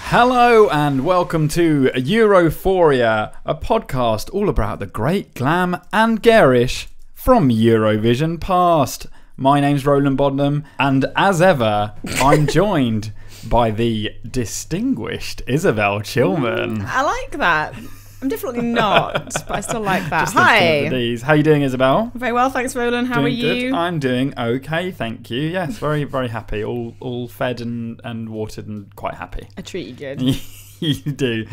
Hello and welcome to Europhoria, a podcast all about the great glam and garish from Eurovision past. My name's Roland Bodnam, and as ever, I'm joined by the distinguished Isobel Chilman. I like that. I'm definitely not, but I still like that. Just Hi. How you doing, Isobel? Very well, thanks, Roland. How are you? Good. I'm doing okay, thank you. Yes, very, very happy. All fed and watered and quite happy. I treat you good. You do.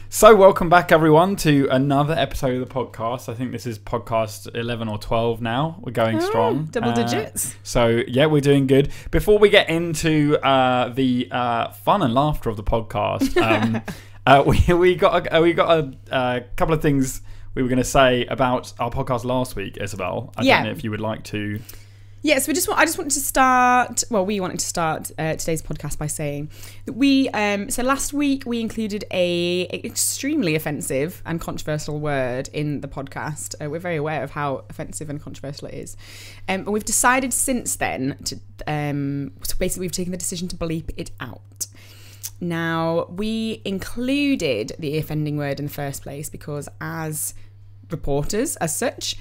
So welcome back, everyone, to another episode of the podcast. I think this is podcast 11 or 12 now. We're going strong. Double digits. So, yeah, we're doing good. Before we get into the fun and laughter of the podcast, we got a couple of things we were going to say about our podcast last week, Isobel. I don't know if you would like to... Yes, I just wanted to start. Well, we wanted to start today's podcast by saying that so last week we included a extremely offensive and controversial word in the podcast. We're very aware of how offensive and controversial it is, but we've decided since then to so basically we've taken the decision to bleep it out. Now, we included the offending word in the first place because as reporters, as such,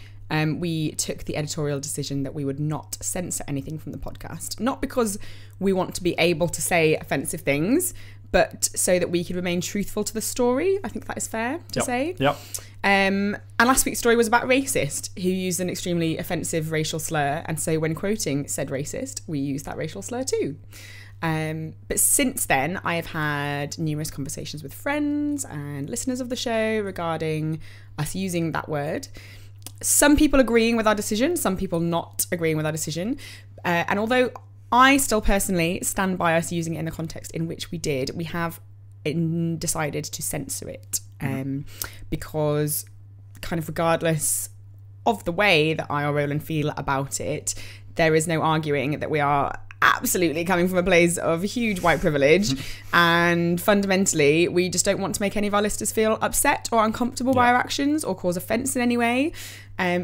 we took the editorial decision that we would not censor anything from the podcast. Not because we want to be able to say offensive things, but so that we could remain truthful to the story. I think that is fair to say. Yep. And last week's story was about racist, who used an extremely offensive racial slur. And so when quoting said racist, we used that racial slur too. But since then, I have had numerous conversations with friends and listeners of the show regarding us using that word. Some people agreeing with our decision, some people not agreeing with our decision. And although I still personally stand by us using it in the context in which we did, we have decided to censor it because kind of regardless of the way that I or Roland feel about it, there is no arguing that we are absolutely coming from a place of huge white privilege, and fundamentally we just don't want to make any of our listeners feel upset or uncomfortable by our actions or cause offence in any way.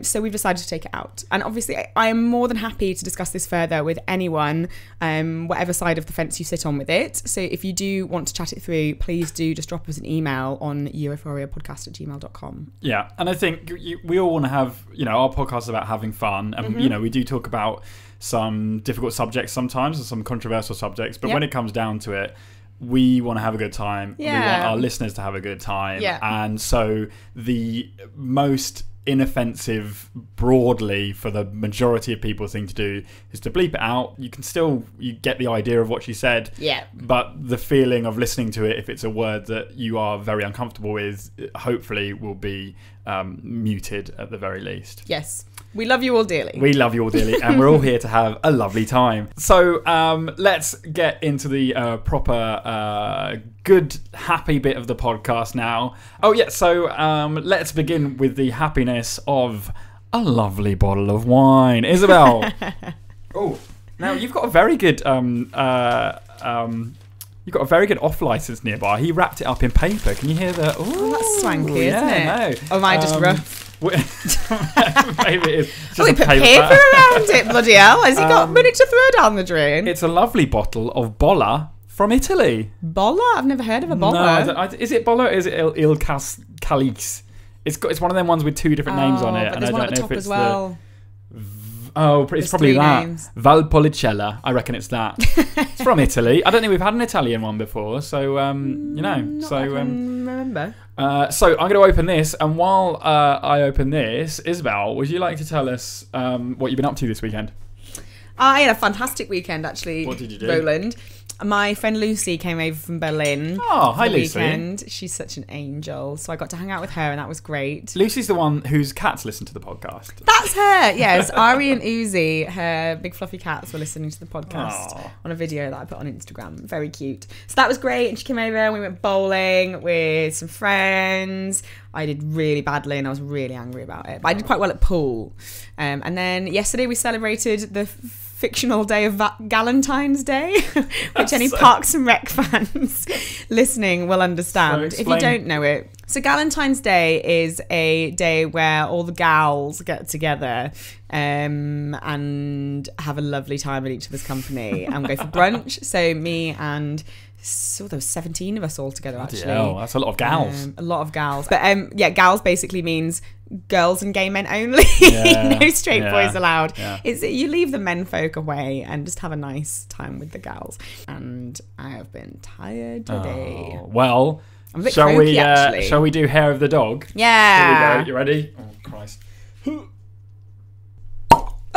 So we've decided to take it out, and obviously I am more than happy to discuss this further with anyone, whatever side of the fence you sit on with it. So if you do want to chat it through, please do just drop us an email on europhoriapodcast@gmail.com. Yeah, and I think we all want to have, our podcast is about having fun, and we do talk about some difficult subjects sometimes and some controversial subjects, but when it comes down to it, we want to have a good time. We want our listeners to have a good time. And so the most inoffensive broadly for the majority of people thing to do is to bleep it out. You get the idea of what she said, but the feeling of listening to it, if it's a word that you are very uncomfortable with, hopefully will be muted at the very least. Yes, we love you all dearly. We love you all dearly, and we're all here to have a lovely time. So let's get into the proper good, happy bit of the podcast now. Oh yeah, so let's begin with the happiness of a lovely bottle of wine. Isobel. Oh, now you've got a very good you've got a very good off license nearby. He wrapped it up in paper. Can you hear the? Oh, that's swanky, isn't it? No. Or am I just rough? Maybe it is. Just he put paper around it, bloody hell. Has he got money to throw down the drain? It's a lovely bottle of Bolla from Italy. Bolla? I've never heard of a Bolla. No, is it Bolla or is it Il Calice? It's one of them ones with two different names on it. But there's one at the top as well. It's probably that. Names. Valpolicella. I reckon it's that. It's from Italy. I don't think we've had an Italian one before, so I can remember. So I'm going to open this, and while I open this, Isobel, would you like to tell us what you've been up to this weekend? I had a fantastic weekend, actually. What did you do, Roland? My friend Lucy came over from Berlin. Oh, hi, Lucy. Weekend. She's such an angel. So I got to hang out with her, and that was great. Lucy's the one whose cats listen to the podcast. That's her, yes. Ari and Uzi, her big fluffy cats, were listening to the podcast on a video that I put on Instagram. Very cute. So that was great. And she came over, and we went bowling with some friends. I did really badly, and I was really angry about it. But I did quite well at pool. And then yesterday we celebrated the fictional day of Galentine's Day, which any Parks and Rec fans listening will understand if you don't know it. So Galentine's Day is a day where all the gals get together and have a lovely time at each other's company and go for brunch. So me and So there was 17 of us all together, actually. Yeah, that's a lot of gals. A lot of gals. But gals basically means girls and gay men only. No straight boys allowed. Yeah. You leave the men folk away and just have a nice time with the gals. And I have been tired today. Well, I'm a bit croaky, actually. Shall we do hair of the dog? Yeah. Here we go. You ready? Oh, Christ.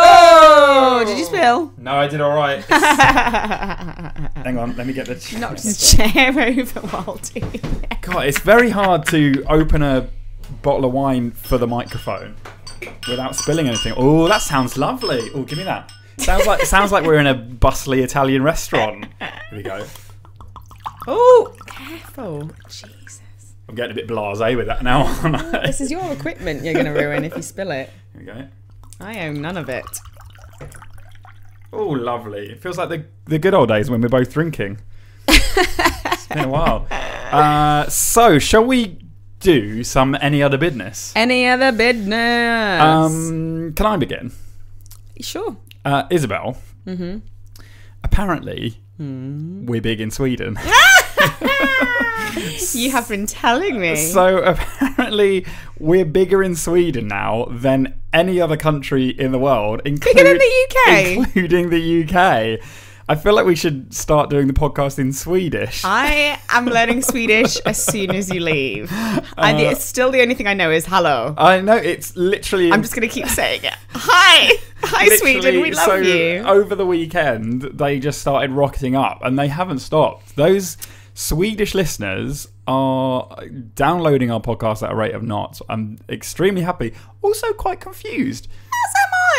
Oh, did you spill? No, I did all right. Hang on, let me get the chair. Knocked his chair over while doing it. God, it's very hard to open a bottle of wine for the microphone without spilling anything. Oh, that sounds lovely. Oh, give me that. Sounds like we're in a bustly Italian restaurant. Here we go. Oh, careful. Jesus. I'm getting a bit blasé with that now, aren't I? This is your equipment you're going to ruin if you spill it. Here we go. I own none of it. Oh, lovely. It feels like the good old days when we're both drinking. It's been a while. So, shall we do some any other business? Any other business? Can I begin? Sure. Isobel. Mm-hmm. Apparently, we're big in Sweden. You have been telling me. So apparently we're bigger in Sweden now than any other country in the world. Bigger than the UK? Including the UK. I feel like we should start doing the podcast in Swedish. I am learning Swedish as soon as you leave. It's still the only thing I know is hello. I know, it's literally... I'm just going to keep saying it. Hi! Hi, Sweden, we love you. Over the weekend, they just started rocketing up, and they haven't stopped. Those Swedish listeners are downloading our podcast at a rate of knots. I'm extremely happy. Also quite confused. As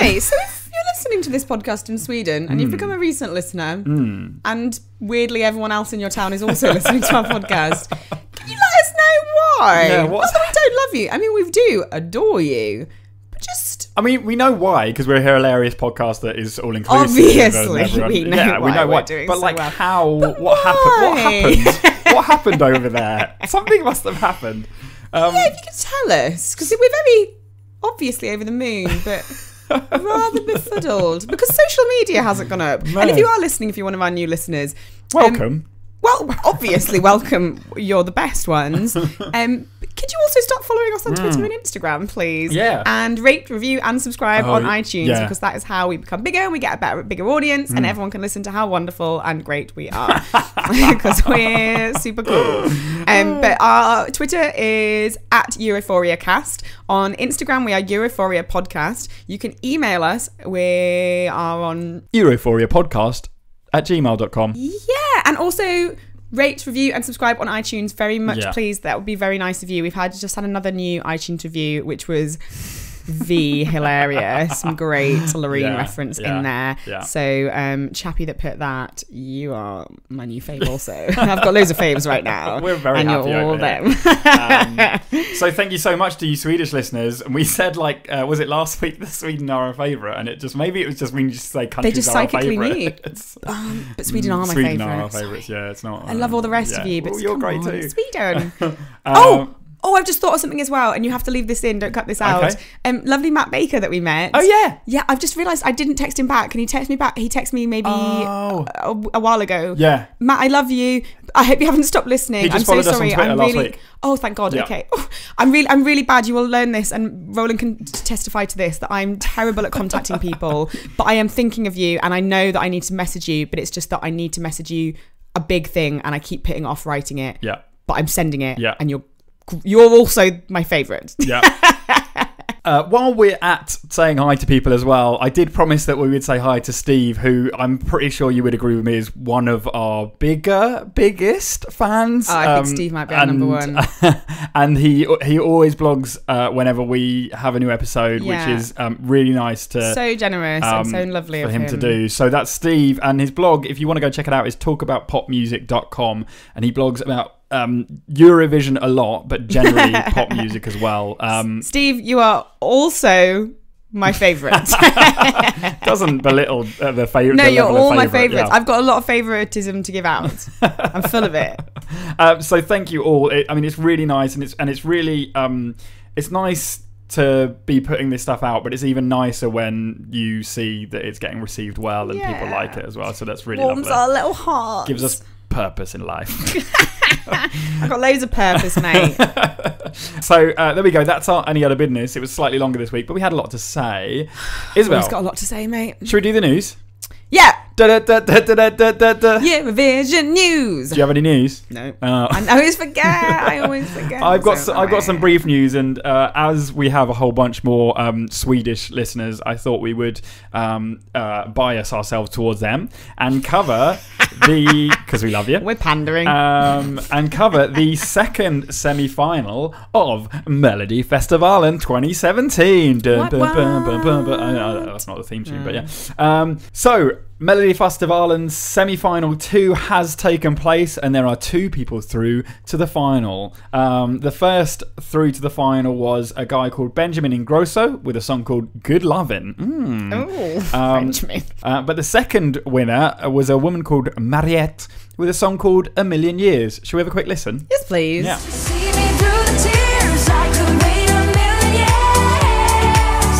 am I. So if you're listening to this podcast in Sweden and you've become a recent listener, and weirdly everyone else in your town is also listening to our podcast, can you let us know why? Yeah, Not that we don't love you. I mean, we do adore you. We know why, because we're a hilarious podcast that is all inclusive. Obviously, we know why. We're doing but so like, well. how? But what why? happened? What happened over there? Something must have happened. Yeah, if you could tell us, because we're very obviously over the moon, but rather befuddled because social media hasn't gone up. No. And if you are listening, if you're one of our new listeners, welcome. Well, obviously, welcome. You're the best ones. Could you also start following us on Twitter and Instagram, please? Yeah. And rate, review, and subscribe on iTunes because that is how we become bigger. We get a bigger audience, and everyone can listen to how wonderful and great we are because we're super cool. But our Twitter is at EurophoriaCast. On Instagram, we are Europhoria Podcast. You can email us. We are on EurophoriaPodcast@gmail.com. Yeah, and also rate, review, and subscribe on iTunes. Very much, please. That would be very nice of you. We've just had another new iTunes review, which was hilarious. Some great Loreen reference in there. Yeah. So, Chappie that put that, you are my new fave also. I've got loads of faves right now. We're very happy you're all them. So thank you so much to you Swedish listeners. And we said, like, was it last week that Sweden are our favourite? And maybe it was just when you just say countries are our favourite. But Sweden are my favourite. Sweden are our favourites, yeah. It's not. I love all the rest of you, but you're great too. Sweden. Oh, I've just thought of something as well, and you have to leave this in. Don't cut this out. Okay. Lovely Matt Baker that we met. Oh, yeah. Yeah, I've just realised I didn't text him back. Can he text me back? He texted me maybe a while ago. Yeah. Matt, I love you. I hope you haven't stopped listening. He just followed us on Twitter last week. Oh, thank God. Yeah. Okay. Oh, I'm really bad. You will learn this, and Roland can testify to this, that I'm terrible at contacting people, but I am thinking of you, and I know that I need to message you, but it's just that I need to message you a big thing, and I keep putting off writing it. Yeah. But I'm sending it, and you're also my favourite. Yeah. While we're at saying hi to people as well, I did promise that we would say hi to Steve, who I'm pretty sure you would agree with me is one of our biggest fans. I think Steve might be our number one. And he always blogs whenever we have a new episode, which is really nice to... So generous and so lovely for him to do. So that's Steve, and his blog, if you want to go check it out, is talkaboutpopmusic.com, and he blogs about Eurovision a lot, but generally pop music as well. Steve, you are also my favourite. Doesn't belittle the favourite. No, you're all my favourites. Yeah. I've got a lot of favouritism to give out. I'm full of it. So thank you all. It's really nice, and it's really it's nice to be putting this stuff out, but it's even nicer when you see that it's getting received well and people like it as well. So that's really warms lovely. Our little hearts. Gives us purpose in life. I've got loads of purpose, mate. So there we go. That's our Any Other Business. It was slightly longer this week, but we had a lot to say. Isobel, We've got a lot to say, mate. should we do the news? Yeah. Eurovision Eurovision news. Do you have any news? No. I always forget. I've got some brief news, and as we have a whole bunch more Swedish listeners, I thought we would bias ourselves towards them and cover because we love you. We're pandering. And cover the second semi-final of Melody Festivalen 2017. That's not the theme tune, but yeah. So Melody Festivalen's semi-final 2 has taken place, and there are 2 people through to the final. The first through to the final was a guy called Benjamin Ingrosso with a song called Good Lovin'. Benjamin. But the second winner was a woman called Mariette with a song called A Million Years. Shall we have a quick listen? Yes, please. Yeah. See me through the tears, I could wait a million years.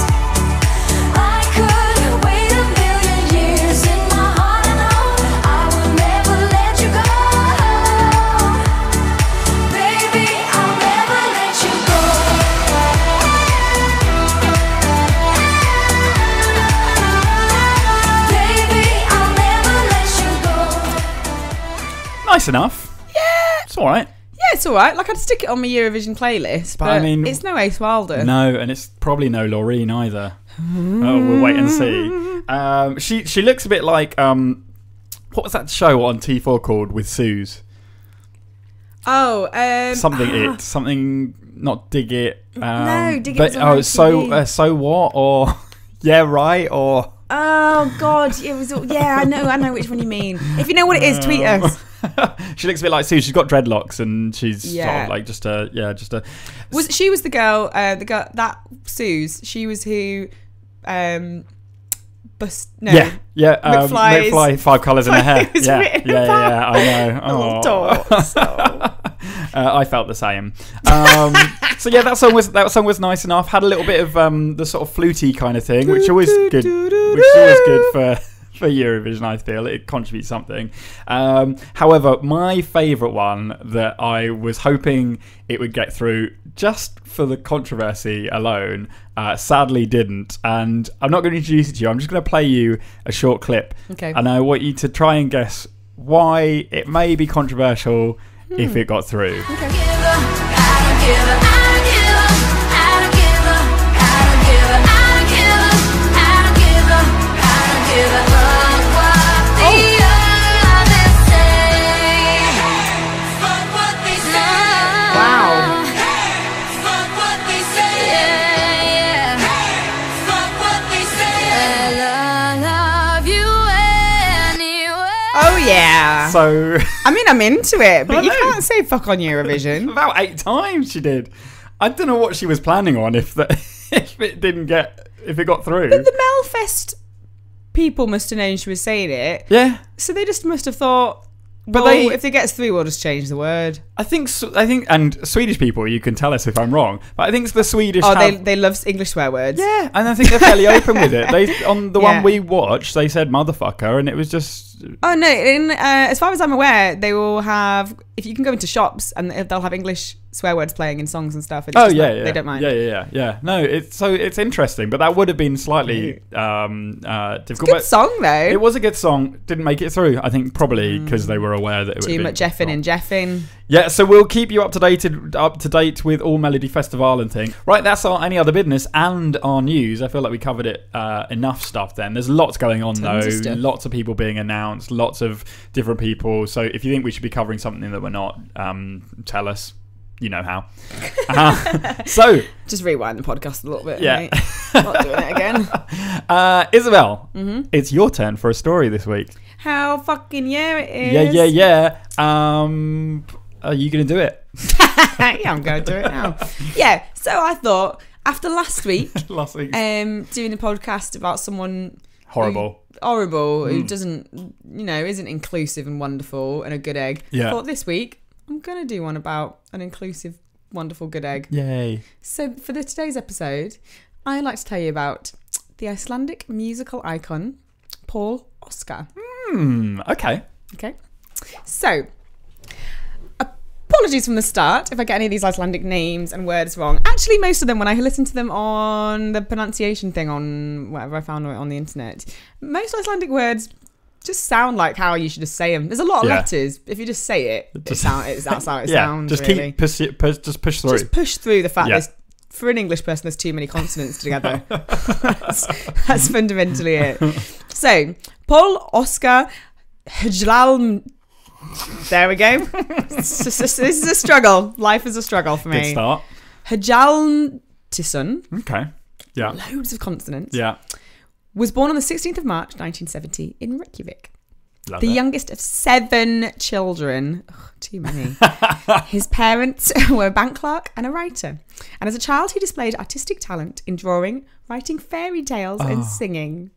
I could wait a million years in my heart. I know I will never let you go. Baby, I'll never let you go. Baby, I'll never let you go. Nice enough. Yeah. It's all right. Yeah, it's all right. Like, I'd stick it on my Eurovision playlist, but I mean, it's no Ace Wilder. No, and it's probably no Laureen either. We'll wait and see. She looks a bit like what was that show on T4 called with Suze? Oh, something not Dig It. No, Dig It But, was on ITV. so what or yeah right or. Oh God, it was. Yeah, I know which one you mean. If you know what it is, tweet us. She looks a bit like Sue. She's got dreadlocks and she's sort Yeah. of like just a. She was the girl that Suze. She was who, McFly, 5 colours in her hair. was written Yeah, I know. I felt the same. So yeah, that song was nice enough. Had a little bit of the sort of fluty kind of thing, which is always good. For Eurovision, I feel it contributes something. However, my favourite one that I was hoping it would get through just for the controversy alone, sadly didn't. And I'm not going to introduce it to you. I'm just going to play you a short clip. Okay. And I want you to try and guess why it may be controversial if it got through. Okay. Yeah. So I mean, I'm into it, but you can't say fuck on Eurovision. About 8 times she did. I don't know what she was planning on if it got through. But the Melfest people must have known she was saying it. Yeah. So they just must have thought, well, if it gets through, we'll just change the word. I think, and Swedish people, you can tell us if I'm wrong, but I think it's the Swedish. They love English swear words. Yeah, and I think they're fairly open with it. On the one we watched, they said motherfucker, and it was just. Oh no! As far as I'm aware, they will have. If you can go into shops and they'll have English swear words playing in songs and stuff. They don't mind. Yeah. No, it's interesting, but that would have been slightly difficult. It's a good song though. It was a good song. Didn't make it through. I think probably because they were aware that it too much effing and jeffing. Yeah, so we'll keep you up to date with all Melody Festival and thing. Right, that's our Any Other Business and our news. I feel like we covered it enough stuff then. There's lots going on though. Lots of people being announced, lots of different people. So if you think we should be covering something that we're not, tell us. You know how. So just rewind the podcast a little bit. Yeah. Mate. Not doing it again. Isobel, it's your turn for a story this week. How fucking it is. Yeah. Are you going to do it? Yeah, I'm going to do it now. Yeah, so I thought after last week, doing a podcast about someone horrible who doesn't, isn't inclusive and wonderful and a good egg. Yeah. I thought this week I'm going to do one about an inclusive, wonderful, good egg. Yay. So for today's episode, I'd like to tell you about the Icelandic musical icon, Paul Oskar. Okay. So, apologies from the start if I get any of these Icelandic names and words wrong. Actually, most of them, when I listened to them on the pronunciation thing on whatever I found on the internet, most Icelandic words just sound like how you should just say them. There's a lot of letters. If you just say it, that's how it sounds. Just really. just push through. Just push through the fact that for an English person, there's too many consonants together. that's fundamentally it. So, Paul Oscar Hjálm. There we go. This is a struggle. Life is a struggle for me. Good start. Hjálmtisson. Okay. Yeah. Loads of consonants. Yeah. Was born on the 16th of March 1970 in Reykjavik. Love the it. youngest of 7 children. Ugh, too many. His parents were a bank clerk and a writer. And as a child, he displayed artistic talent in drawing, writing fairy tales and singing.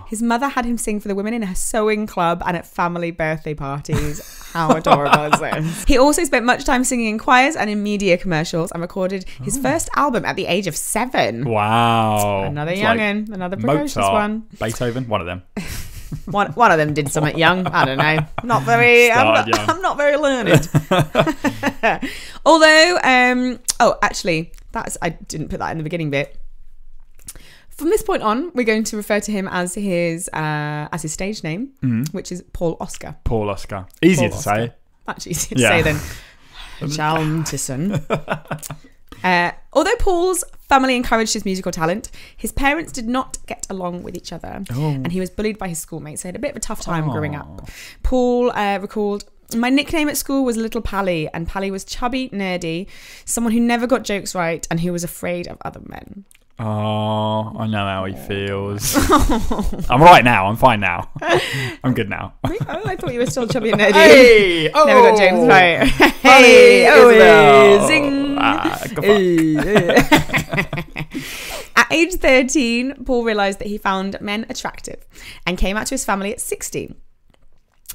His mother had him sing for the women in her sewing club and at family birthday parties. How adorable is this? He also spent much time singing in choirs and in media commercials and recorded his first album at the age of 7. Wow. Another It's young'un, another precocious Mozart, one. Beethoven, one of them. One of them did something young. I don't know. Not very. I'm not very learned. Although, actually, I didn't put that in the beginning bit. From this point on, we're going to refer to him as his stage name, which is Paul Oscar. Paul Oscar. Easier to say. Much easier to say than Hjálmtisson. Although Paul's family encouraged his musical talent, his parents did not get along with each other, and he was bullied by his schoolmates. So he had a bit of a tough time growing up. Paul recalled, "My nickname at school was Little Pally, and Pally was chubby, nerdy, someone who never got jokes right, and who was afraid of other men." Oh, I know how he feels. I'm right now. I'm fine now. I'm good now. I thought you were still chubby and nerdy. Hey! Oh! Never got jokes right. Hey! Oh, Isobel! zing! At age 13, Paul realised that he found men attractive and came out to his family at 16.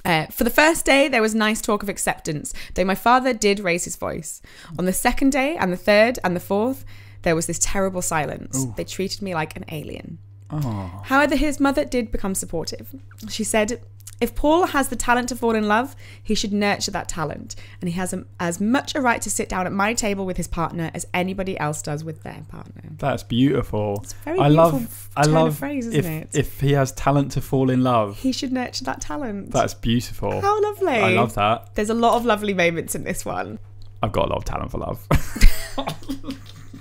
For the first day, there was nice talk of acceptance, though my father did raise his voice. On the second day, and the third, and the fourth, there was this terrible silence. Ooh. They treated me like an alien. Oh. However, his mother did become supportive. She said, "If Paul has the talent to fall in love, he should nurture that talent. And he has as much a right to sit down at my table with his partner as anybody else does with their partner." That's beautiful. It's a very beautiful turn of phrase, isn't it? If he has talent to fall in love, he should nurture that talent. That's beautiful. How lovely. I love that. There's a lot of lovely moments in this one. I've got a lot of talent for love.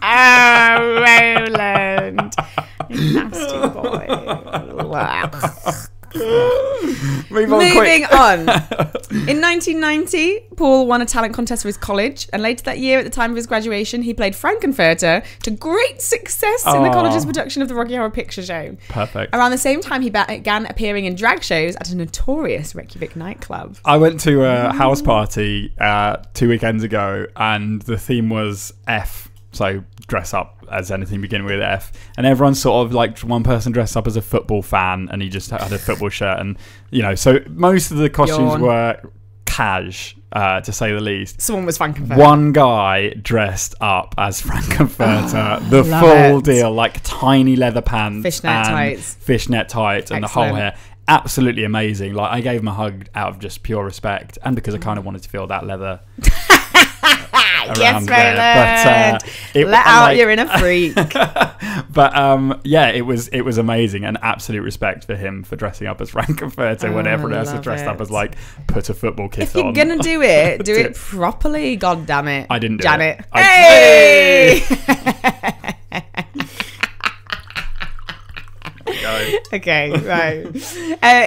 Oh, Roland. You nasty boy. Moving on. In 1990, Paul won a talent contest for his college, and later that year, at the time of his graduation, he played Frankenfurter to great success in the college's production of the Rocky Horror Picture Show. Perfect. Around the same time, he began appearing in drag shows at a notorious Reykjavik nightclub. I went to a house party 2 weekends ago, and the theme was F. So dress up as anything beginning with F, and everyone sort of like, one person dressed up as a football fan, and he just had a football shirt, and so most of the costumes were cash, to say the least. Someone was Frankenfurter. One guy dressed up as Frankenfurter, the full deal, like tiny leather pants, fishnet tights, and the whole hair. Absolutely amazing. Like, I gave him a hug out of just pure respect, and because I kind of wanted to feel that leather. Yes, Roland. Let out your inner freak. But it was amazing, and absolute respect for him for dressing up as Frankenfurter when everyone else is dressed up as, like, put a football kit on. If you're gonna do it, do it properly. God damn it! I didn't do Janet. it. Hey! Okay, right.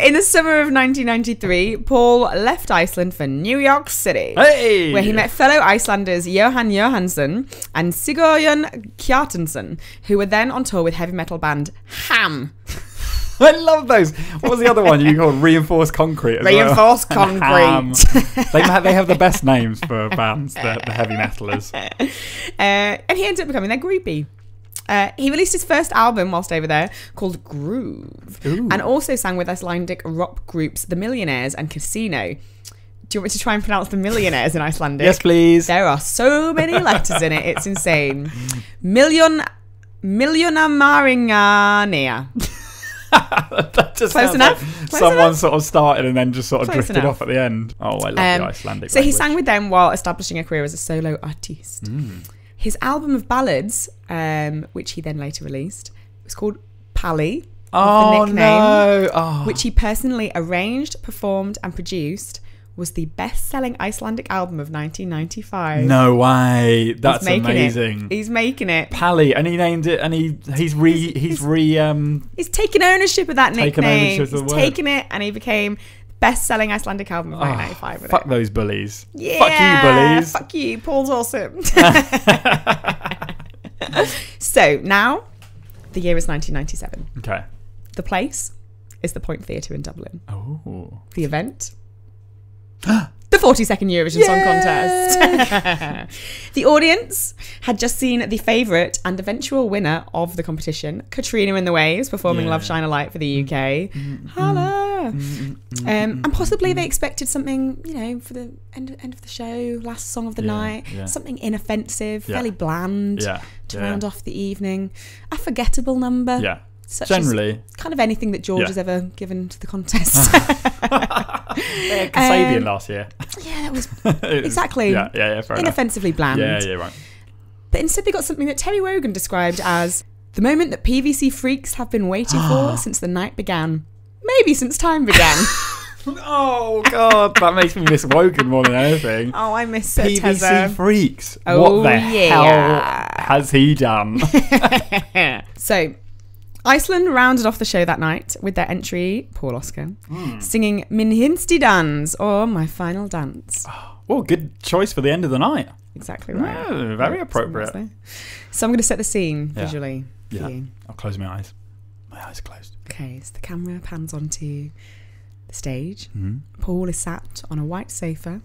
In the summer of 1993, Paul left Iceland for New York City, where he met fellow Icelanders Jóhann Jóhannsson and Sigurjón Kjartansson, who were then on tour with heavy metal band Ham. I love those. What was the other one you called? Reinforced Concrete as Reinforced Concrete. They have the best names for bands, the heavy metalers. And he ended up becoming their groupie. He released his first album whilst over there called Groove. Ooh. And also sang with Icelandic rock groups The Millionaires and Casino. Do you want me to try and pronounce The Millionaires in Icelandic? Yes, please. There are so many letters in it. It's insane. Millionamaringania. That just Close sounds enough. like Close someone enough. sort of started and then just sort of Close drifted enough. off at the end. Oh, I love the Icelandic So he language. sang with them while establishing a career as a solo artiste. His album of ballads, which he then later released, was called Pally. Oh, the nickname, no. Oh. which he personally arranged, performed, and produced, was the best-selling Icelandic album of 1995. No way. That's He's making amazing. It. He's making it. Pally, and he named it, and he's He's taken ownership of that Taken nickname. ownership of the He's word. taken it, and he became best-selling Icelandic album of 1995. with fuck it. those bullies. Yeah, Fuck you, bullies. Fuck you. Paul's awesome. So now, the year is 1997. Okay. The place is the Point Theatre in Dublin. Oh. The event, the 42nd Eurovision Song Contest. The audience had just seen the favourite and eventual winner of the competition, Katrina and the Waves, performing Yeah. Love Shine a Light for the UK. Holla! And possibly they expected something, for the end of the show, last song of the night, something inoffensive, fairly bland to round off the evening. A forgettable number. Yeah. Such Generally. as kind of anything that George has ever given to the contest. Kasabian last year. Yeah, that was exactly Yeah, fair enough. inoffensively bland. Yeah, right. But instead they got something that Terry Wogan described as the moment that PVC freaks have been waiting for since the night began. Maybe since time began. Oh, God. That makes me miss Wogan more than anything. Oh, I miss PVC Teza. freaks. Oh, what the yeah. hell has he done? So, Iceland rounded off the show that night with their entry, Paul Oscar, singing Min Hinsti Dans, or My Final Dance. Well, good choice for the end of the night. Exactly right. Oh, very appropriate. So I'm going to set the scene visually for Yeah. you. I'll close my eyes. My eyes closed. Okay, so the camera pans onto the stage. Mm-hmm. Paul is sat on a white sofa.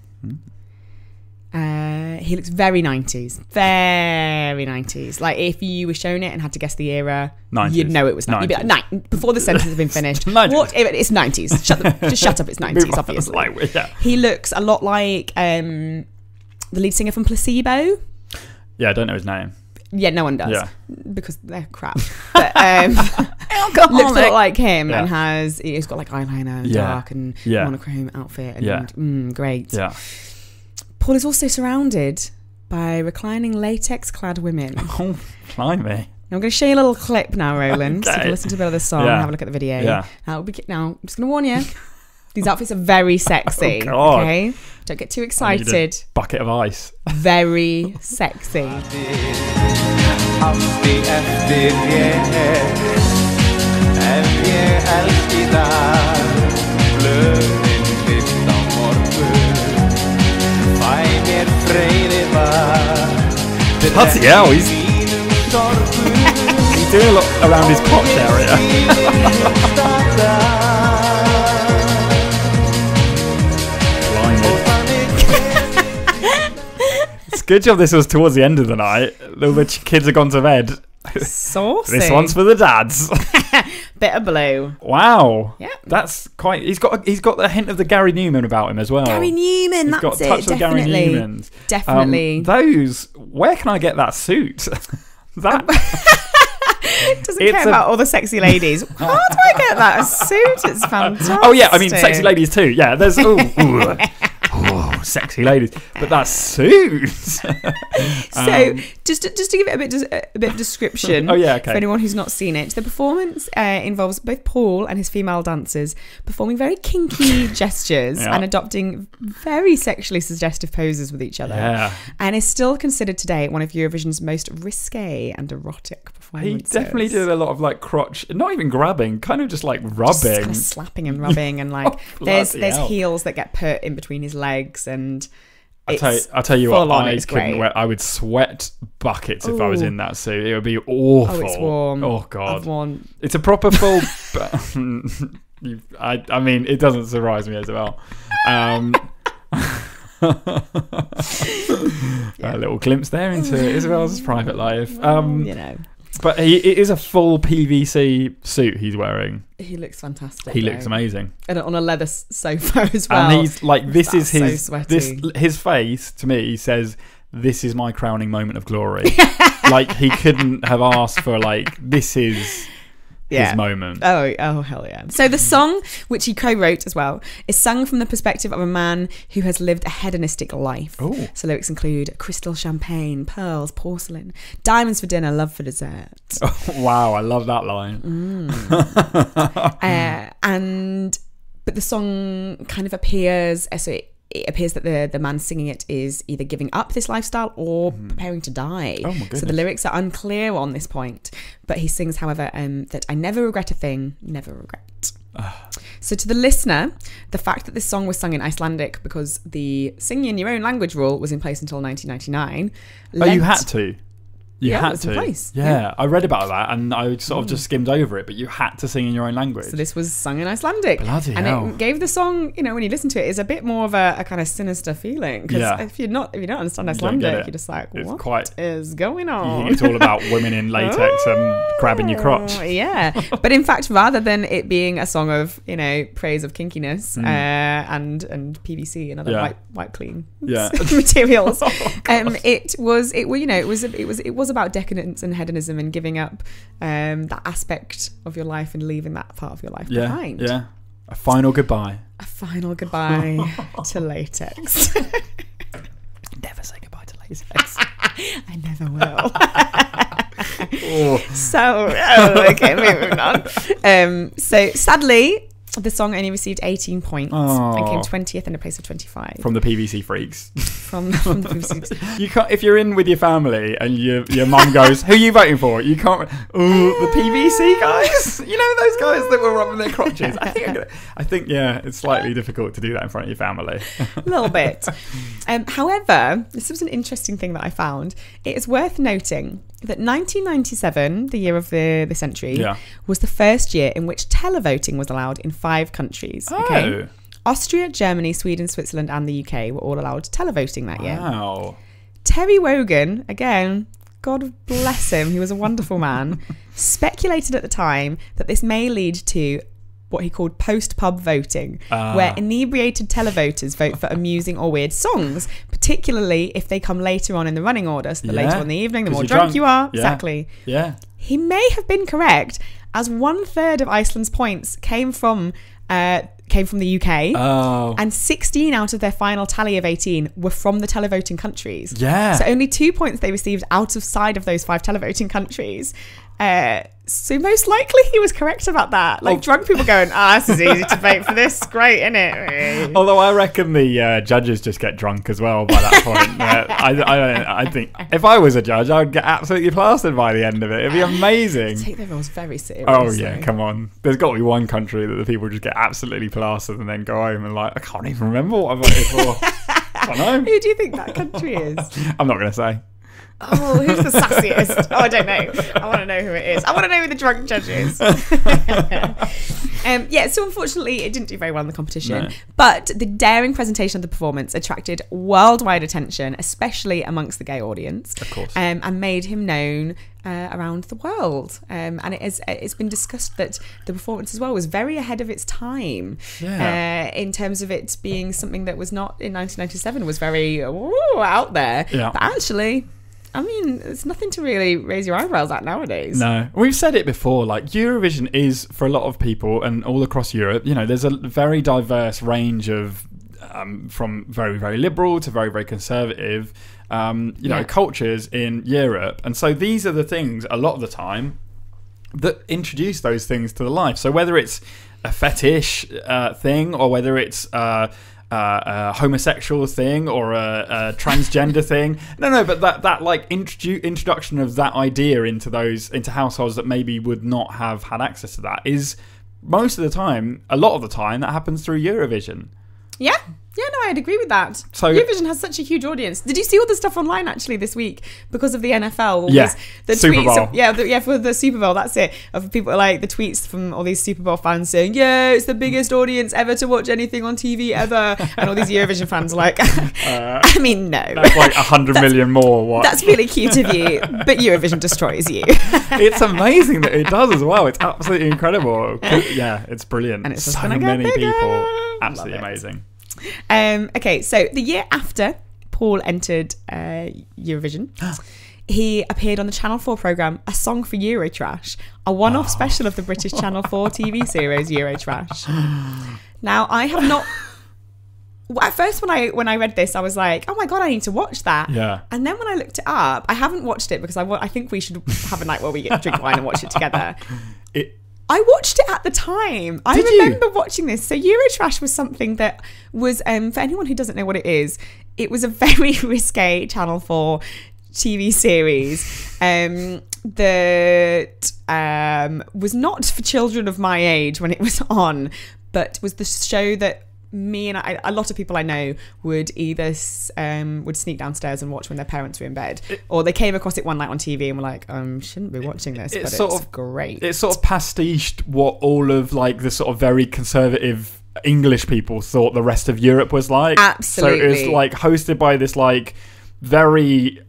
He looks very 90s. Very 90s. Like, if you were shown it and had to guess the era, 90s. you'd know it was 90s. You'd be like, before the sentence has been finished. 90s. What? It's 90s. Just shut up, it's 90s, obviously. Like, yeah. He looks a lot like the lead singer from Placebo. Yeah, I don't know his name. Yeah, no one does. Yeah. Because they're crap. But looks a lot like him and he's got like eyeliner and dark and monochrome outfit and great. Yeah. Paul is also surrounded by reclining latex-clad women. Oh, blimey. Now, I'm going to show you a little clip now, Roland. So you Okay. can listen to a bit of the song and have a look at the video. Yeah. Now, I'm just going to warn you. These outfits are very sexy. Oh, God. Okay? Don't get too I need a excited. bucket of ice. Very sexy. Átti eftir ég ef ég elski það blöðin fyrst á morgun fæ mér freyði var Bloody hell, he's doing a lot around his crotch area. It's good job this was towards the end of the night. The kids have gone to bed. Saucy. This one's for the dads. Bit of blue. Wow. Yeah. That's quite. He's got a hint of the Gary Newman about him as well. Gary Newman, He's that's got a touch it. of Gary Definitely. Newman's. Definitely. Those. Where can I get that suit? That. Doesn't care about all the sexy ladies. How do I get that suit? It's fantastic. Oh yeah, I mean sexy ladies too. Yeah, there's sexy ladies, but that suit. So just to give it a bit of description. Oh yeah, okay. For anyone who's not seen it, the performance involves both Paul and his female dancers performing very kinky gestures and adopting very sexually suggestive poses with each other. Yeah. And is still considered today one of Eurovision's most risque and erotic He performances. definitely did a lot of like crotch, not even grabbing, kind of just like rubbing. Just kind of slapping and rubbing and like there's hell. heels that get put in between his legs and I'll tell you what, full on, I it's couldn't great. wear. I would sweat buckets if I was Ooh. in that suit. It would be awful. Oh, it's warm. Oh god, I've worn it's a proper full. I mean, it doesn't surprise me as well. A little glimpse there into Isabel's private life. But it is a full PVC suit he's wearing. He looks fantastic. He looks amazing. And on a leather sofa as well. And he's like, this is That's his so sweaty. his face to me says, this is my crowning moment of glory. Like he couldn't have asked for like, this is his moment. Oh, hell yeah. So the song, which he co-wrote as well, is sung from the perspective of a man who has lived a hedonistic life. Ooh. So lyrics include crystal champagne, pearls, porcelain, diamonds for dinner, love for dessert. Oh, wow, I love that line. But the song kind of appears, so it appears that the man singing it is either giving up this lifestyle or preparing to die. Oh my goodness. So the lyrics are unclear on this point. But he sings, however, that I never regret a thing, never regret. So to the listener, the fact that this song was sung in Icelandic because the singing in your own language rule was in place until 1999. Oh, you had to? You Yeah, had it was in to. place. Yeah, I read about that and I sort of just skimmed over it, but you had to sing in your own language. So this was sung in Icelandic. Bloody and hell. it gave the song, when you listen to it, is a bit more of a kind of sinister feeling. Because Yeah. if you don't understand don't get Icelandic, it. you're just like, It's what quite- is going You on? think it's all about women in latex and grabbing your crotch. Yeah. But in fact, rather than it being a song of, praise of kinkiness and PVC and other Yeah. wipe clean Yeah. materials, it was about decadence and hedonism and giving up that aspect of your life and leaving that part of your life Yeah, behind. yeah. A final goodbye. A final goodbye to latex. Never say goodbye to latex. I never will. Oh. Okay, moving on. So sadly, the song only received 18 points and came 20th in a place of 25 From the PVC freaks. from the BBC. You can't, if you're in with your family and your mum goes, "Who are you voting for?" You can't. Oh, the PVC guys. You know those guys that were rubbing their crotches. I think, yeah, it's slightly difficult to do that in front of your family. A little bit. However, this was an interesting thing that I found. It is worth noting that 1997, the year of the century, Yeah. was the first year in which televoting was allowed in 5 countries. Oh. Austria, Germany, Sweden, Switzerland and the UK were all allowed televoting that year. Wow. Terry Wogan, again, God bless him, he was a wonderful man, speculated at the time that this may lead to what he called post-pub voting, where inebriated televoters vote for amusing or weird songs, particularly if they come later on in the running order. So the later on in the evening, the 'Cause more you're drunk you are. Yeah. Exactly. Yeah. He may have been correct, as 1/3 of Iceland's points came from the UK, and 16 out of their final tally of 18 were from the televoting countries. Yeah. So only 2 points they received outside of those 5 televoting countries. So most likely he was correct about that. Like drunk people going, this is easy to vote for this. Great, isn't it? Although I reckon the judges just get drunk as well by that point. I think if I was a judge, I'd get absolutely plastered by the end of it. It'd be amazing. Take their roles very seriously. Oh yeah, come on. There's got to be one country that the people just get absolutely plastered and then go home and like, I can't even remember what I voted for. I don't know. Who do you think that country is? I'm not going to say. Oh, who's the sassiest? I don't know. I want to know who it is. I want to know who the drunk judge is. So unfortunately, it didn't do very well in the competition. No. But the daring presentation of the performance attracted worldwide attention, especially amongst the gay audience. Of course. And made him known around the world. And it's been discussed that the performance as well was very ahead of its time. Yeah. In terms of it being something that was not in 1997, was very out there. Yeah. But actually, I mean, it's nothing to really raise your eyebrows at nowadays. No, we've said it before, like Eurovision is, for a lot of people and all across Europe, there's a very diverse range of from very, very liberal to very, very conservative cultures in Europe. And so these are the things a lot of the time that introduce those things to the life. So whether it's a fetish thing or whether it's a homosexual thing or a transgender thing, but that like introduction of that idea into households that maybe would not have had access to that is most of the time, a lot of the time, that happens through Eurovision. Yeah, I'd agree with that. So Eurovision has such a huge audience. Did you see all the stuff online actually this week because of the NFL? The Super tweets. Bowl. For the Super Bowl. That's it. Of people like the tweets from all these Super Bowl fans saying, "Yeah, it's the biggest audience ever to watch anything on TV ever," and all these Eurovision fans are like, "I mean, no, that's like 100 million more." What? That's really cute of you, but Eurovision destroys you. It's amazing that it does as well. It's absolutely incredible. Yeah, it's brilliant. And it's just so gonna get many bigger. people. Absolutely Love it. amazing. Okay, so the year after Paul entered Eurovision, he appeared on the Channel 4 programme A Song for Eurotrash, a one-off special of the British Channel 4 TV series Eurotrash. Now, I have not... At first, when I read this, I was like, oh my God, I need to watch that. Yeah. And then when I looked it up, I haven't watched it because I think we should have a night where we get drink wine and watch it together. I watched it at the time. I remember watching this. So Eurotrash was something that was, for anyone who doesn't know what it was a very risque Channel 4 TV series that was not for children of my age when it was on, but was the show that me and a lot of people I know would either would sneak downstairs and watch when their parents were in bed, or they came across it one night on TV and were like, shouldn't be watching this, but it's great. It sort of pastiched what all of like the sort of very conservative English people thought the rest of Europe was like. Absolutely. So it was like hosted by this like very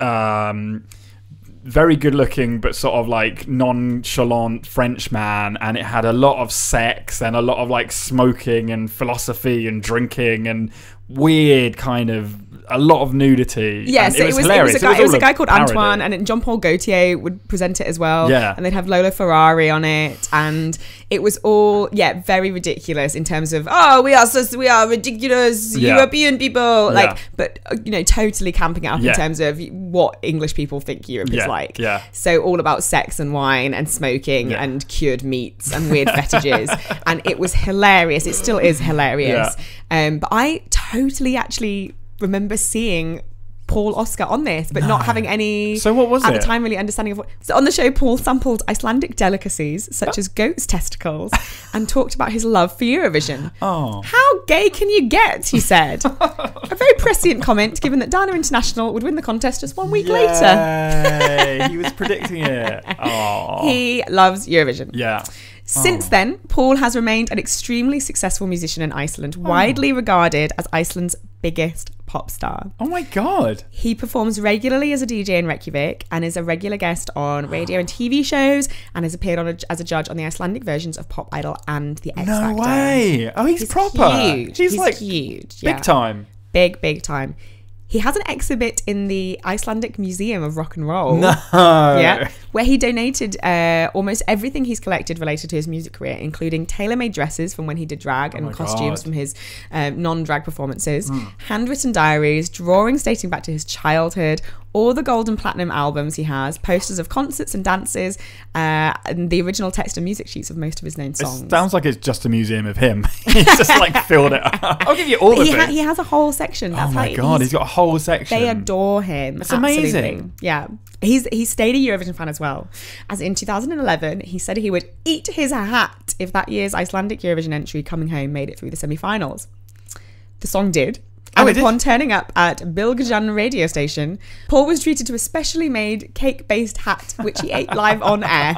very good looking but sort of like nonchalant French man, and it had a lot of sex and a lot of like smoking and philosophy and drinking and weird kind of a lot of nudity. Yes, and it was hilarious. It was a guy called parody. Antoine, and Jean-Paul Gaultier would present it as well. Yeah. And they'd have Lola Ferrari on it, and it was all very ridiculous in terms of we are ridiculous European people, like, but totally camping it up in terms of what English people think Europe is like. Yeah. So all about sex and wine and smoking and cured meats and weird fetishes, and it was hilarious. It still is hilarious. But I totally actually remember seeing Paul Oscar on this, but not having any, so what was at it? the time, really understanding of what. So on the show, Paul sampled Icelandic delicacies such as goat's testicles and talked about his love for Eurovision. Oh. How gay can you get, he said. A very prescient comment, given that Dana International would win the contest just 1 week later. He was predicting it. Oh. He loves Eurovision. Yeah. Since then, Paul has remained an extremely successful musician in Iceland, widely regarded as Iceland's biggest pop star. Oh my God. He performs regularly as a DJ in Reykjavik and is a regular guest on radio and TV shows, and has appeared on as a judge on the Icelandic versions of Pop Idol and The X Factor. No way. Oh, he's proper. Huge. He's like huge. Big time. Big time. He has an exhibit in the Icelandic Museum of Rock and Roll. No. Yeah. Where he donated almost everything he's collected related to his music career, including tailor-made dresses from when he did drag and costumes from his non-drag performances, handwritten diaries, drawings dating back to his childhood, all the gold and platinum albums he has, posters of concerts and dances, and the original text and music sheets of most of his known songs. It sounds like it's just a museum of him. He's just like filled it up. I'll give you all of it. He has a whole section. That's oh my God, he's got a whole section. They adore him. It's amazing. Yeah. He stayed a Eurovision fan as well. As in 2011, he said he would eat his hat if that year's Icelandic Eurovision entry, Coming Home, made it through the semi-finals. The song did. And upon turning up at Bilgejan radio station, Paul was treated to a specially made cake-based hat, which he ate live on air.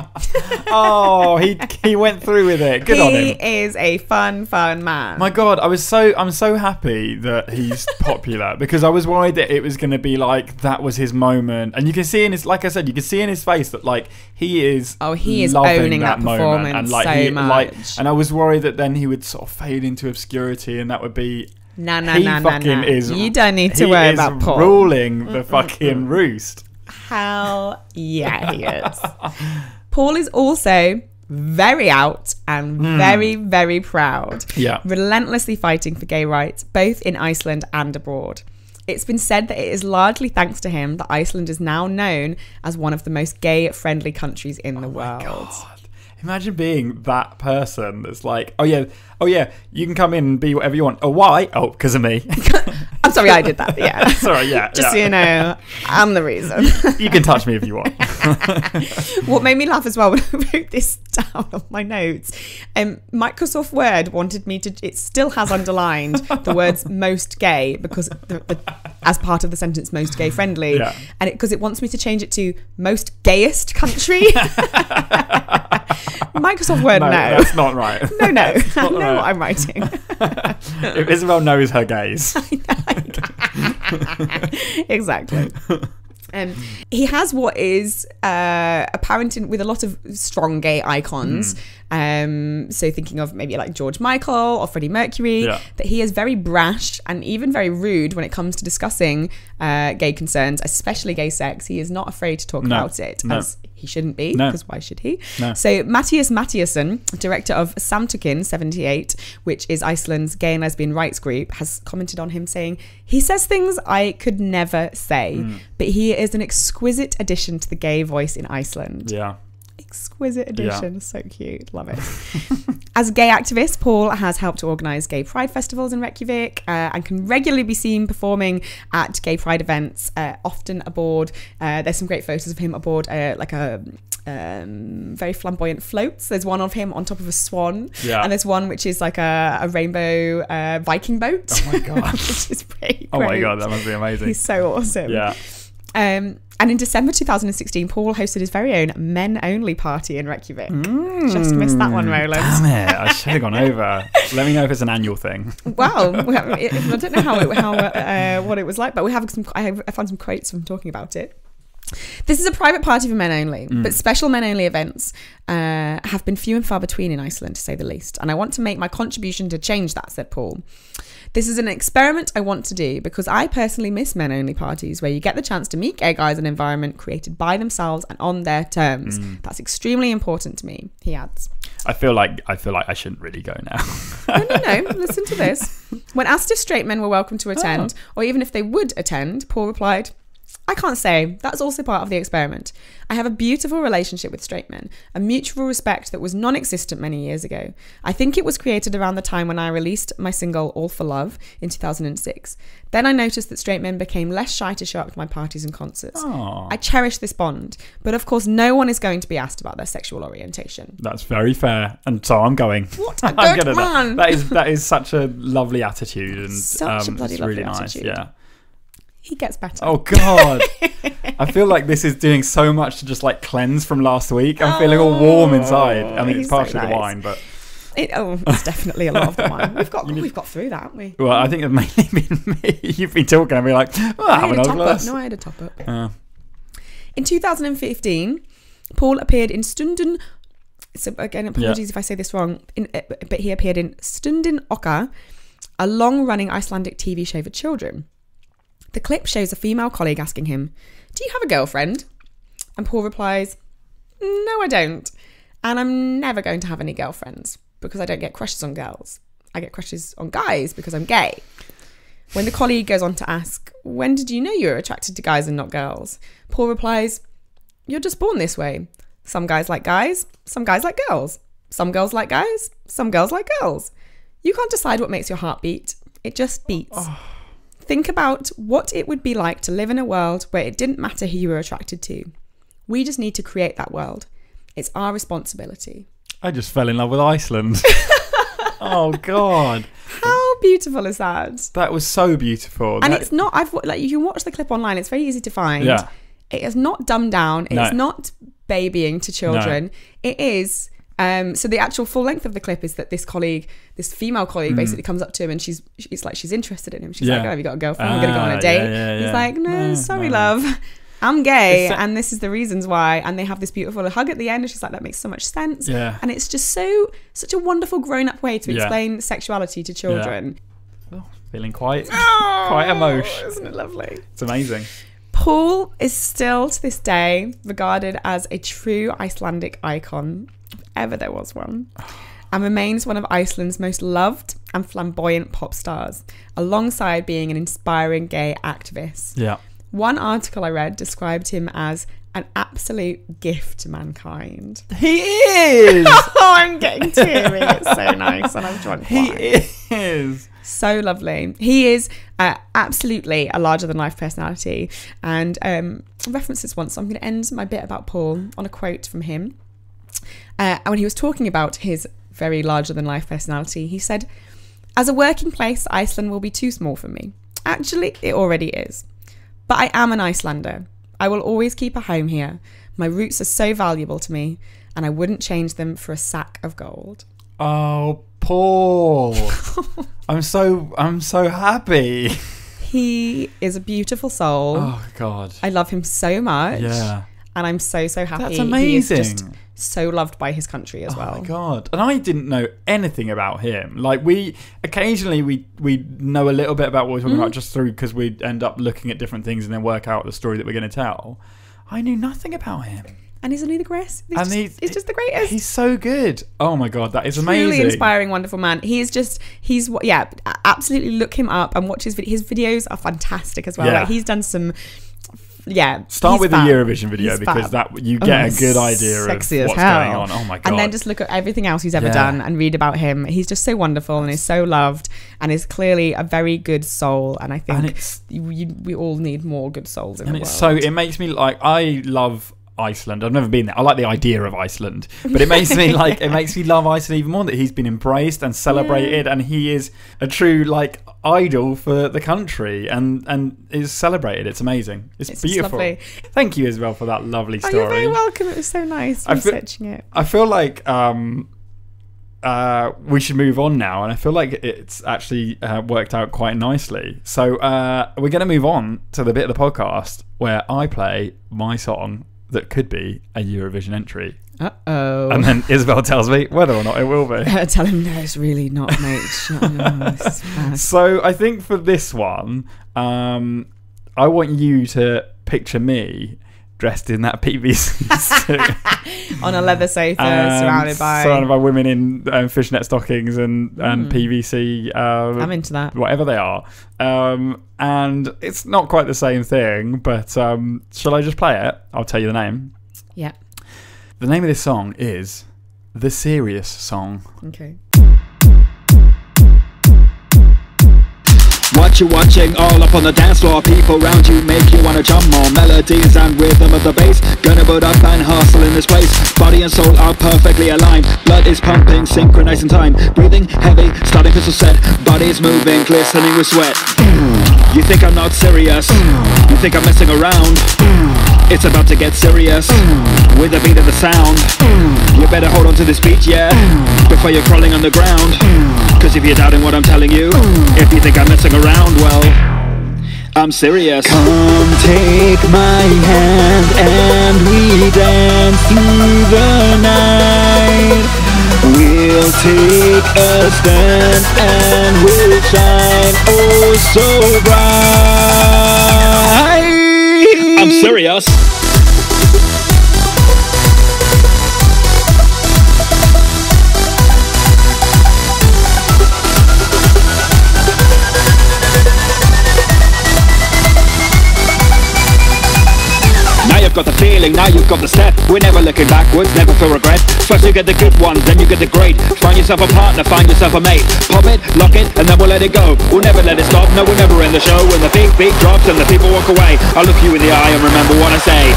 Oh, he went through with it. Good on him. He is a fun man. My God, I'm so happy that he's popular, because I was worried that it was going to be like that was his moment, and you can see in his, like I said, you can see in his face that like he is owning that performance and like so much. and I was worried that then he would sort of fade into obscurity, and that would be. No. You don't need to worry about Paul. Ruling the fucking roost. Hell yeah, he is. Paul is also very out and very, very proud. Yeah. Relentlessly fighting for gay rights, both in Iceland and abroad. It's been said that it is largely thanks to him that Iceland is now known as one of the most gay-friendly countries in the world. God. Imagine being that person that's like, oh yeah, you can come in and be whatever you want. Oh, why? Oh, because of me. I'm sorry, I did that. Yeah. Sorry, yeah. Just so you know, I'm the reason. You can touch me if you want. What made me laugh as well when I wrote this down on my notes, Microsoft Word wanted me to, it still has underlined the words most gay, because as part of the sentence most gay friendly, and because it wants me to change it to most gayest country. Microsoft Word, no. That's not right. No. I know what I'm writing. If Isobel knows her gays. Exactly. He has what is apparent with a lot of strong gay icons. So thinking of maybe like George Michael or Freddie Mercury, that he is very brash and even very rude when it comes to discussing gay concerns, especially gay sex. He is not afraid to talk about it, as he shouldn't be, because why should he? So Mattias Mattiasson, director of Samtökin 78, which is Iceland's gay and lesbian rights group, has commented on him saying, he says things I could never say, but he is an exquisite addition to the gay voice in Iceland. Yeah. Exquisite addition. So cute. Love it. As a gay activist, Paul has helped to organise gay pride festivals in Reykjavik and can regularly be seen performing at gay pride events, often aboard. There's some great photos of him aboard like a very flamboyant floats. There's one of him on top of a swan, and there's one which is like a rainbow Viking boat. Oh my god. Which is pretty great. Oh my god, that must be amazing. He's so awesome. Yeah. And in December 2016, Paul hosted his very own men-only party in Reykjavik. Just missed that one, Roland. Damn it, I should have gone over. Let me know if it's an annual thing. Wow. I don't know what it was like, but I found some quotes from talking about it. This is a private party for men only, but special men only events have been few and far between in Iceland, to say the least. And I want to make my contribution to change that, said Paul. This is an experiment I want to do because I personally miss men only parties where you get the chance to meet gay guys in an environment created by themselves and on their terms. That's extremely important to me, he adds. I feel like I shouldn't really go now. No. Listen to this. When asked if straight men were welcome to attend, or even if they would attend, Paul replied, I can't say. That's also part of the experiment. I have a beautiful relationship with straight men, a mutual respect that was non-existent many years ago. I think it was created around the time when I released my single All for Love in 2006. Then I noticed that straight men became less shy to show up to my parties and concerts. Aww. I cherish this bond, but of course no one is going to be asked about their sexual orientation. That's very fair, and so I'm going. What a good man! That is such a lovely attitude, and Such a bloody it's lovely really nice. attitude. Yeah. He gets better. Oh god, I feel like this is doing so much to just like cleanse from last week. I'm feeling all warm inside. I mean, it's partially the wine, but it's definitely a lot of the wine. We've got through that, haven't we? Well, I think it's mainly been me. You've been talking and be like, I have another glass. No, I had a top up. In 2015, Paul appeared in Stundin. So again, apologies if I say this wrong. But he appeared in Stundin Okkar, a long-running Icelandic TV show for children. The clip shows a female colleague asking him, do you have a girlfriend? And Paul replies, no, I don't. And I'm never going to have any girlfriends because I don't get crushes on girls. I get crushes on guys because I'm gay. When the colleague goes on to ask, when did you know you were attracted to guys and not girls? Paul replies, you're just born this way. Some guys like guys, some guys like girls. Some girls like guys, some girls like girls. You can't decide what makes your heart beat. It just beats. Think about what it would be like to live in a world where it didn't matter who you were attracted to. We just need to create that world. It's our responsibility. I just fell in love with Iceland. Oh God. How beautiful is that? That was so beautiful. And it's not, you can watch the clip online. It's very easy to find. Yeah. It is not dumbed down. It's not babying to children. No. It is. So the actual full length of the clip is that this female colleague basically comes up to him and she's interested in him. She's like, oh, have you got a girlfriend? We're going to go on a date. He's like, no, sorry, love. I'm gay and this is the reasons why. And they have this beautiful hug at the end and she's like, that makes so much sense. Yeah. And it's just such a wonderful grown-up way to explain sexuality to children. Yeah. Oh, feeling quite emotional. Isn't it lovely? It's amazing. Paul is still to this day regarded as a true Icelandic icon, if ever there was one, and remains one of Iceland's most loved and flamboyant pop stars, alongside being an inspiring gay activist. Yeah. One article I read described him as an absolute gift to mankind. He is! Oh, I'm getting teary. It's so nice and I've drunk wine. He is. So lovely. He is absolutely a larger-than-life personality. And I referenced this once, so I'm going to end my bit about Paul on a quote from him. And when he was talking about his very larger-than-life personality, he said, as a working place, Iceland will be too small for me. Actually, it already is. But I am an Icelander. I will always keep a home here. My roots are so valuable to me, and I wouldn't change them for a sack of gold. Oh, Paul. I'm so happy. He is a beautiful soul. Oh God. I love him so much. Yeah. And I'm so happy. That's amazing. He is just so loved by his country as well. Oh my God. And I didn't know anything about him. Like we know a little bit about what we're talking about just through because we end up looking at different things and then work out the story that we're going to tell. I knew nothing about him. And isn't he the greatest? He's just the greatest. He's so good. Oh my God, that is amazing. Really inspiring, wonderful man. Absolutely look him up and watch his videos are fantastic as well. Yeah. Like he's done some, Start with fab. the Eurovision video He's because fab. you get a good idea of sexy as what's hell. going on. Oh my God. And then just look at everything else he's ever done and read about him. He's just so wonderful and is so loved and is clearly a very good soul. And I think we all need more good souls in the world. It makes me like, I love Iceland. I've never been there. I like the idea of Iceland, but it makes me love Iceland even more that he's been embraced and celebrated, and he is a true like idol for the country and is celebrated. It's amazing. It's beautiful. Lovely. Thank you, Isobel, for that lovely story. You're very welcome. It was so nice researching it. I feel like we should move on now, and I feel like it's actually worked out quite nicely. So we're going to move on to the bit of the podcast where I play my song that could be a Eurovision entry. Uh-oh. And then Isobel tells me whether or not it will be. Tell him, no, it's really not, mate. This is bad. So I think for this one, I want you to picture me dressed in that PVC suit. On a leather sofa, surrounded by women in fishnet stockings and PVC. I'm into that. Whatever they are. And it's not quite the same thing, but shall I just play it? I'll tell you the name. Yeah. The name of this song is The Serious Song. Okay. What you watching all up on the dance floor? People round you make you wanna jump more. Melodies and rhythm of the bass, gonna put up and hustle in this place. Body and soul are perfectly aligned. Blood is pumping, synchronized in time. Breathing heavy, starting pistol set. Body's moving, glistening with sweat. You think I'm not serious? You think I'm messing around? It's about to get serious with the beat of the sound. You better hold on to this beat, yeah, before you're crawling on the ground. Cause if you're doubting what I'm telling you, if you think I'm messing around, well, I'm serious. Come take my hand and we dance through the night. We'll take a stand and we'll shine oh so bright. I'm serious. Now you've got the feeling, now you've got the step. We're never looking backwards, never feel regret. First you get the good ones, then you get the great. Find yourself a partner, find yourself a mate. Pop it, lock it, and then we'll let it go. We'll never let it stop, no we'll never end the show. When the big beat drops and the people walk away, I'll look you in the eye and remember what I say.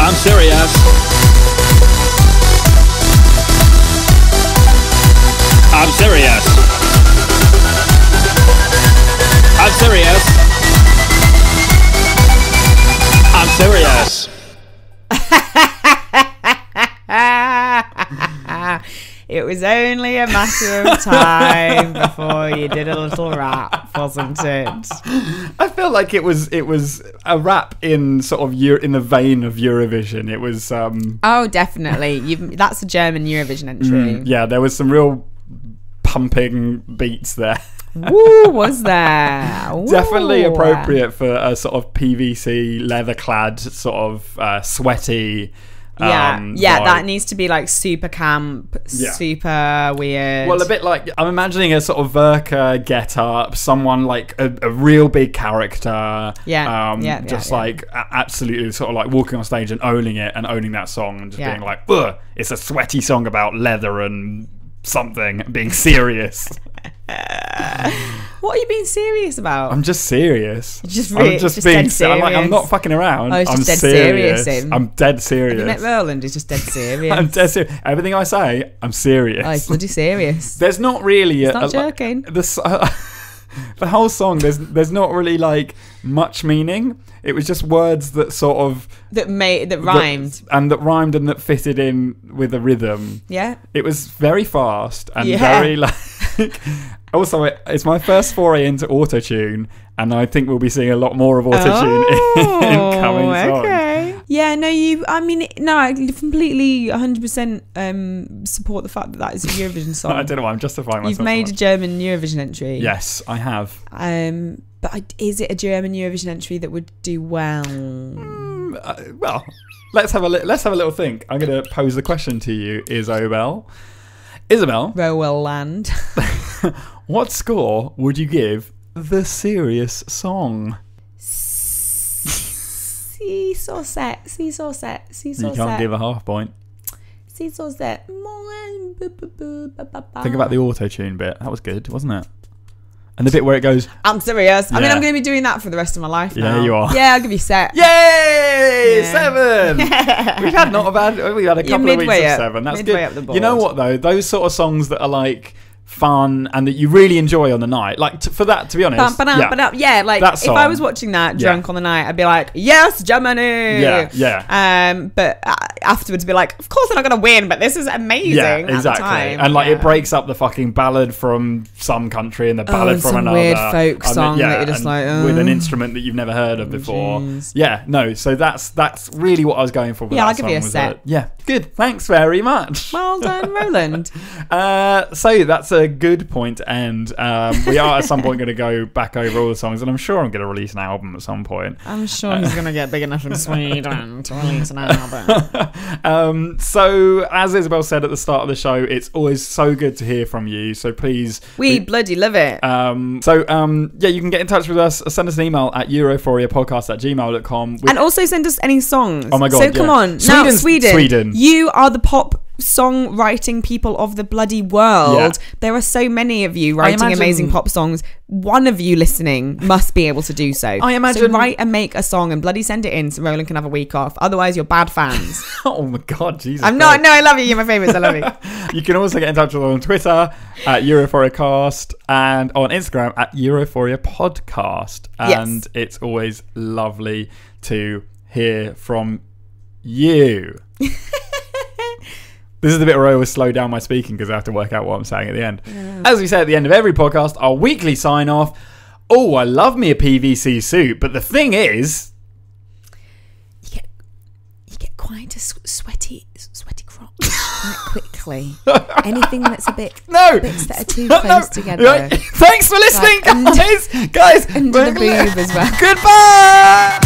I'm serious. I'm serious. I'm serious. I'm serious. It was only a matter of time before you did a little rap, wasn't it? I feel like it was a rap in sort of in the vein of Eurovision. It was Oh, definitely. That's a German Eurovision entry. yeah, there was some real pumping beats there. Woo, was there? Woo. Definitely appropriate for a sort of PVC leather-clad sort of sweaty. Yeah, vibe. that needs to be like super camp, super weird. Well, a bit like I'm imagining a sort of Verka get-up, someone like a real big character. Like absolutely sort of like walking on stage and owning it and owning that song and just being like, ugh, it's a sweaty song about leather and something, being serious. What are you being serious about? I'm just serious. I'm just dead serious. I'm not fucking around. I'm dead serious. I'm dead serious. Have you met Roland? He's just dead serious. I'm dead serious. Everything I say, I'm serious. Oh, he's bloody serious. There's not really He's not joking. The whole song, there's not really like much meaning. It was just words that sort of that rhymed and that fitted in with a rhythm. Yeah. It was very fast and very like like, also, it's my first foray into autotune, and I think we'll be seeing a lot more of autotune in coming songs. Okay. Yeah, no, I completely 100% support the fact that is a Eurovision song. I don't know why I'm justifying myself. You've made a German Eurovision entry. Yes, I have. But is it a German Eurovision entry that would do well? Well, let's have a little think. I'm going to pose the question to you, Isobel. Roland. What score would you give the serious song? Seesaw set. You can't give a half point. Seesaw set. Think about the auto-tune bit. That was good, wasn't it? And the bit where it goes... I'm serious. Yeah. I mean, I'm going to be doing that for the rest of my life now. Yeah, you are. Yeah, I'll give you set. Yay! Yeah. 7! We've had a couple of weeks of 7. That's midway good. Up the board. You know what, though? Those sort of songs that are like fun and that you really enjoy on the night. Like, for that, to be honest. Yeah, like, that song, if I was watching that drunk on the night, I'd be like, yes, Germany! Yeah. But afterwards, be like, of course they're not going to win, but this is amazing. Yeah, exactly. And like, it breaks up the fucking ballad from some country and the ballad from some another. Weird folk song that you're just like, with an instrument that you've never heard of before. Geez. Yeah, no, so that's really what I was going for with that I'll give you a song, set. Yeah, good. Thanks very much. Well done, Roland. So that's a good point to end. We are at some point going to go back over all the songs, and I'm sure I'm going to release an album at some point. I'm sure he's going to get big enough in Sweden to release an album. So as Isobel said at the start of the show, it's always so good to hear from you. So please, we bloody love it. Yeah, you can get in touch with us. Send us an email at europhoriapodcast@gmail.com. And also send us any songs. Oh my God, So come on. Now, Sweden. You are the pop songwriting people of the bloody world. Yeah. There are so many of you writing amazing pop songs. One of you listening must be able to do so. I imagine. So write and make a song and bloody send it in so Roland can have a week off. Otherwise, you're bad fans. Oh my God, Jesus. I'm not. No, I love you. You're my favourites. I love you. You can also get in touch with us on Twitter at EurophoriaCast and on Instagram at Europhoria Podcast. And it's always lovely to hear from you. This is the bit where I always slow down my speaking because I have to work out what I'm saying at the end. Yeah. As we say at the end of every podcast, our weekly sign off. Oh, I love me a PVC suit, but the thing is, you get quite a sweaty crotch quite quickly. Anything that's a bit bits that are too close together. Thanks for listening, guys. Under the boob as well. Goodbye.